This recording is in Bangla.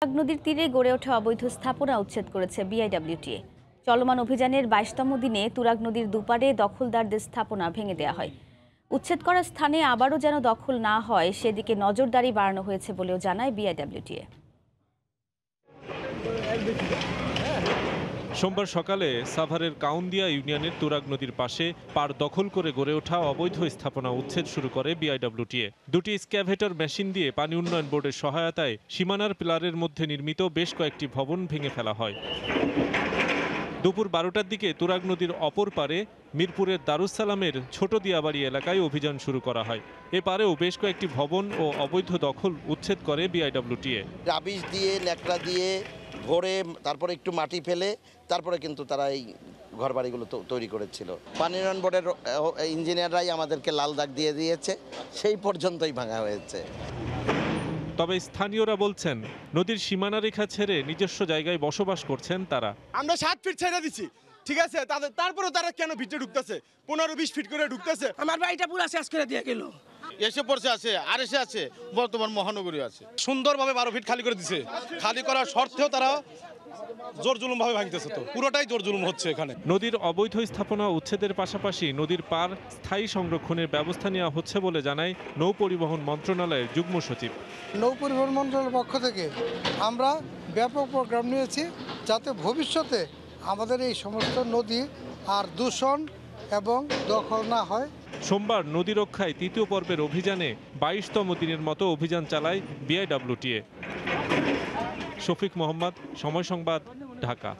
তুরাগ নদীর তীরে গড়ে ওঠা অবৈধ স্থাপনা উচ্ছেদ করেছে বিআইডব্লিউটিএ। চলমান অভিযানের ২২তম দিনে তুরাগ নদীর দুপারে দখলদারদের স্থাপনা ভেঙে দেওয়া হয়। উচ্ছেদ করা স্থানে আবারও যেন দখল না হয় সেদিকে নজরদারি বাড়ানো হয়েছে বলেও জানায় বিআইডব্লিউটিএ। সোমবার সকালে সাভারের কাউন্দিয়া ইউনিয়নের তুরাগ নদীর পাশে পাড় দখল করে গড়ে ওঠা অবৈধ স্থাপনা উচ্ছেদ শুরু করে বিআইডব্লিউটিএ। দুটি স্ক্যাভেটর মেশিন দিয়ে পানি উন্নয়ন বোর্ডের সহায়তায় সীমানার পিলারের মধ্যে নির্মিত বেশ কয়েকটি ভবন ভেঙে ফেলা হয়। দুপুর ১২টার দিকে তুরাগ নদীর অপর পারে মিরপুরের দারুসালামের ছোট দিয়াবাড়ি এলাকায় অভিযান শুরু করা হয়। এ পারেও বেশ কয়েকটি ভবন ও অবৈধ দখল উচ্ছেদ করে বিআইডব্লিউটিএ। রাবিশ দিয়ে ন্যাকড়া দিয়ে ভরে তারপরে একটু মাটি ফেলে তারপরে কিন্তু তারা এই ঘরবাড়িগুলো তৈরি করেছিল। পানি উন্নয়ন বোর্ডের ইঞ্জিনিয়াররাই আমাদেরকে লাল দাগ দিয়ে দিয়েছে, সেই পর্যন্তই ভাঙা হয়েছে। তবে স্থানীয়রা বলছেন নদীর সীমানা রেখা ছেড়ে নিজস্ব জায়গায় বসবাস করছেন তারা। আমরা 7 ফিট ছেড়ে দিচ্ছি, ঠিক আছে, তারপরে তারা কেন ভিতরে ঢুকতেছে? 15-20 ফিট করে ঢুকতেছে। আমার বাড়িটা পুরো শেষ করে দিয়ে গেল। এসে পড়ছে আছে, আর এসে আছে, বর্তমান মহানগরী আছে। সুন্দরভাবে 12 ফিট খালি করে দিছে। খালি করার সত্ত্বেও তারা জোর জুলুম ভাবে ভাঙতেছে, তো পুরোটাই জোর জুলুম হচ্ছে এখানে। নদীর অবৈধ স্থাপনা উচ্ছেদের পাশাপাশি নদীর পার স্থায়ী সংরক্ষণের ব্যবস্থা নেওয়া হচ্ছে বলে জানায় নৌ পরিবহন মন্ত্রণালয়ের যুগ্ম সচিব। নৌ পরিবহন মন্ত্রণালয়ের পক্ষ থেকে আমরা ব্যাপক প্রোগ্রাম নিয়েছি যাতে ভবিষ্যতে আমাদের এই সমস্ত নদী আর দূষণ এবং দখল না হয়। সোমবার নদী রক্ষায় তৃতীয় পর্বের অভিযানে ২২তম দিনের মতো অভিযান চালায় বিআইডব্লিউটিএ। শফিক মোহাম্মদ, সময় সংবাদ, ঢাকা।